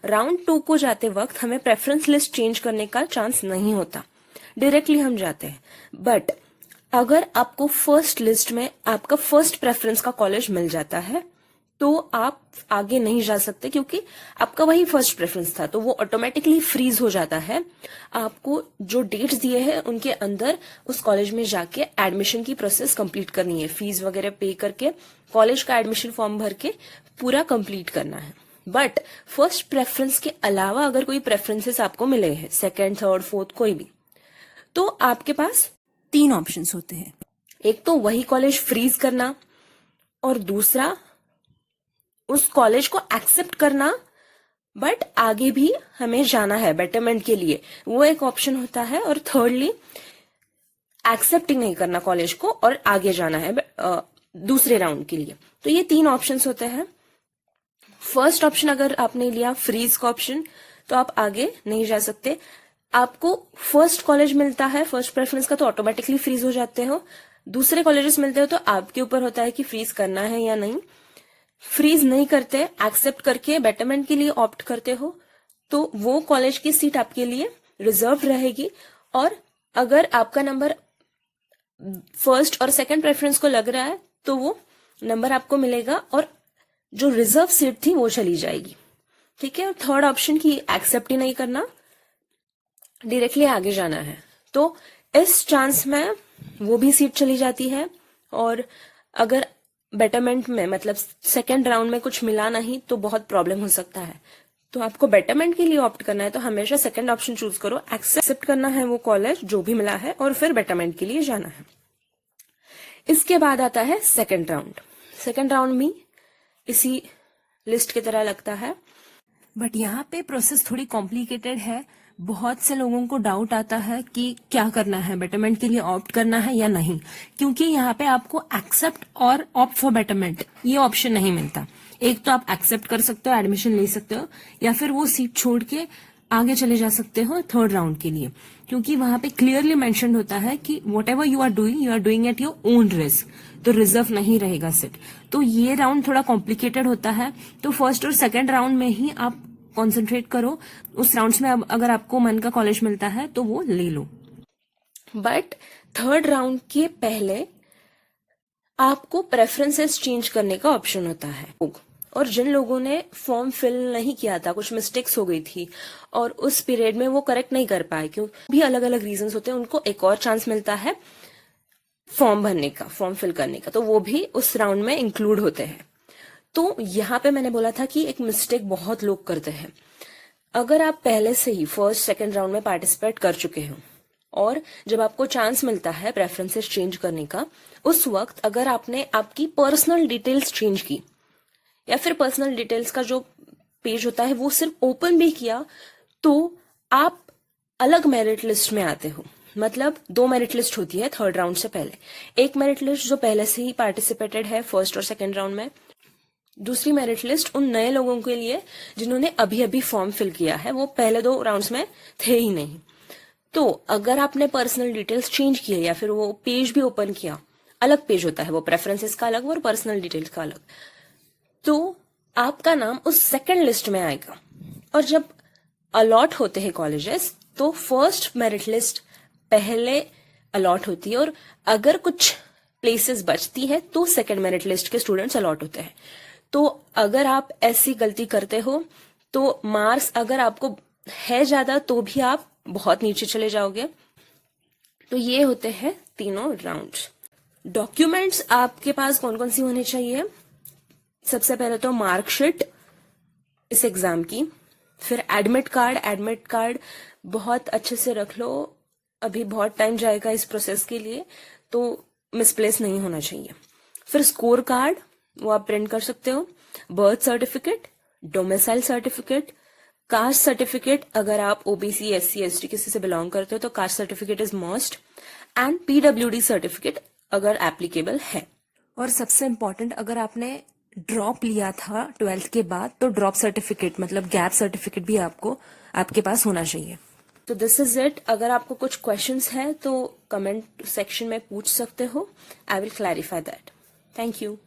Round 2 को जाते वक्त हमें प्रेफरेंस लिस्ट चेंज करने का चांस नहीं होता, डायरेक्टली हम जाते हैं। बट अगर आपको फर्स्ट लिस्ट में आपका फर्स्ट प्रेफरेंस का कॉलेज मिल जाता है तो आप आगे नहीं जा सकते, क्योंकि आपका वही फर्स्ट प्रेफरेंस था, तो वो ऑटोमेटिकली फ्रीज हो जाता है। आपको जो डेट्स दिए हैं उनके अंदर उस कॉलेज में जाके एडमिशन की प्रोसेस कंप्लीट करनी है, फीस वगैरह पे करके कॉलेज का एडमिशन फॉर्म भर के पूरा कंप्लीट करना है। बट फर्स्ट प्रेफरेंस के अलावा अगर कोई प्रेफरेंसेस आपको मिले हैं, सेकेंड, थर्ड, फोर्थ, कोई भी, तो आपके पास 3 ऑप्शंस होते हैं। एक तो वही कॉलेज फ्रीज करना, और दूसरा उस कॉलेज को एक्सेप्ट करना बट आगे भी हमें जाना है बेटरमेंट के लिए, वो एक ऑप्शन होता है। और थर्डली एक्सेप्ट ही नहीं करना कॉलेज को और आगे जाना है दूसरे राउंड के लिए। तो ये 3 ऑप्शंस होते हैं। फर्स्ट ऑप्शन अगर आपने लिया फ्रीज का ऑप्शन, तो आप आगे नहीं जा सकते। आपको फर्स्ट कॉलेज मिलता है फर्स्ट प्रेफरेंस का तो ऑटोमेटिकली फ्रीज हो जाते हो। दूसरे कॉलेजेस मिलते हो तो आपके ऊपर होता है कि फ्रीज करना है या नहीं। फ्रीज नहीं करते, एक्सेप्ट करके बेटरमेंट के लिए ऑप्ट करते हो, तो वो कॉलेज की सीट आपके लिए रिजर्व रहेगी। और अगर आपका नंबर फर्स्ट और सेकंड प्रेफरेंस को लग रहा है तो वो नंबर आपको मिलेगा और जो रिजर्व सीट थी वो चली जाएगी। ठीक है। और थर्ड ऑप्शन की एक्सेप्ट ही नहीं करना, डायरेक्टली आगे जाना है, तो इस चांस में वो भी सीट चली जाती है। और अगर बेटरमेंट में मतलब सेकेंड राउंड में कुछ मिला नहीं तो बहुत प्रॉब्लम हो सकता है। तो आपको बेटरमेंट के लिए ऑप्ट करना है तो हमेशा सेकेंड ऑप्शन चूज करो, एक्सेप्ट करना है वो कॉलेज जो भी मिला है और फिर बेटरमेंट के लिए जाना है। इसके बाद आता है सेकेंड राउंड। सेकेंड राउंड भी इसी लिस्ट की तरह लगता है, बट यहाँ पे प्रोसेस थोड़ी कॉम्प्लिकेटेड है। बहुत से लोगों को डाउट आता है कि क्या करना है, बेटरमेंट के लिए ऑप्ट करना है या नहीं, क्योंकि यहाँ पे आपको एक्सेप्ट और ऑप्ट फॉर बेटरमेंट ये ऑप्शन नहीं मिलता। एक तो आप एक्सेप्ट कर सकते हो, एडमिशन ले सकते हो, या फिर वो सीट छोड़ के आगे चले जा सकते हो थर्ड राउंड के लिए, क्योंकि वहां पे क्लियरली मेंशन होता है कि whatever you are doing at your own risk, तो रिजर्व नहीं रहेगा सीट। तो ये राउंड थोड़ा कॉम्प्लिकेटेड होता है। तो फर्स्ट और सेकेंड राउंड में ही आप कॉन्सेंट्रेट करो। उस राउंड्स में अगर आपको मन का कॉलेज मिलता है तो वो ले लो। बट थर्ड राउंड के पहले आपको प्रेफरेंसेस चेंज करने का ऑप्शन होता है। और जिन लोगों ने फॉर्म फिल नहीं किया था, कुछ मिस्टेक्स हो गई थी और उस पीरियड में वो करेक्ट नहीं कर पाए, क्योंकि भी अलग अलग रीजंस होते हैं, उनको एक और चांस मिलता है फॉर्म भरने का, फॉर्म फिल करने का, तो वो भी उस राउंड में इंक्लूड होते हैं। तो यहाँ पे मैंने बोला था कि एक मिस्टेक बहुत लोग करते हैं। अगर आप पहले से ही फर्स्ट सेकेंड राउंड में पार्टिसिपेट कर चुके हो और जब आपको चांस मिलता है प्रेफरेंसेस चेंज करने का, उस वक्त अगर आपने आपकी पर्सनल डिटेल्स चेंज की या फिर पर्सनल डिटेल्स का जो पेज होता है वो सिर्फ ओपन भी किया, तो आप अलग मेरिट लिस्ट में आते हो। मतलब 2 मेरिट लिस्ट होती है थर्ड राउंड से पहले। एक मेरिट लिस्ट जो पहले से ही पार्टिसिपेटेड है फर्स्ट और सेकेंड राउंड में, दूसरी मेरिट लिस्ट उन नए लोगों के लिए जिन्होंने अभी अभी फॉर्म फिल किया है, वो पहले 2 राउंड्स में थे ही नहीं। तो अगर आपने पर्सनल डिटेल्स चेंज किए या फिर वो पेज भी ओपन किया, अलग पेज होता है वो, प्रेफरेंसेस का अलग और पर्सनल डिटेल्स का अलग, तो आपका नाम उस सेकंड लिस्ट में आएगा। और जब अलॉट होते हैं कॉलेजेस तो फर्स्ट मेरिट लिस्ट पहले अलॉट होती है और अगर कुछ प्लेसेस बचती है तो सेकंड मेरिट लिस्ट के स्टूडेंट्स अलॉट होते हैं। तो अगर आप ऐसी गलती करते हो तो मार्क्स अगर आपको है ज्यादा तो भी आप बहुत नीचे चले जाओगे। तो ये होते हैं तीनों राउंड्स। डॉक्यूमेंट्स आपके पास कौन कौन सी होनी चाहिए? सबसे पहले तो मार्कशीट इस एग्जाम की, फिर एडमिट कार्ड बहुत अच्छे से रख लो, अभी बहुत टाइम जाएगा इस प्रोसेस के लिए, तो मिसप्लेस नहीं होना चाहिए। फिर स्कोर कार्ड, वो आप प्रिंट कर सकते हो। Birth certificate, domicile certificate, caste certificate, अगर आप ओबीसी, एससी, एसटी किसी से बिलोंग करते हो तो caste certificate is must, and PWD certificate अगर एप्लीकेबल है। और सबसे इम्पोर्टेंट, अगर आपने ड्रॉप लिया था 12th के बाद तो ड्रॉप सर्टिफिकेट मतलब गैप सर्टिफिकेट भी आपको आपके पास होना चाहिए। तो दिस इज इट। अगर आपको कुछ क्वेश्चंस है तो कमेंट सेक्शन में पूछ सकते हो, I will clarify that. Thank you.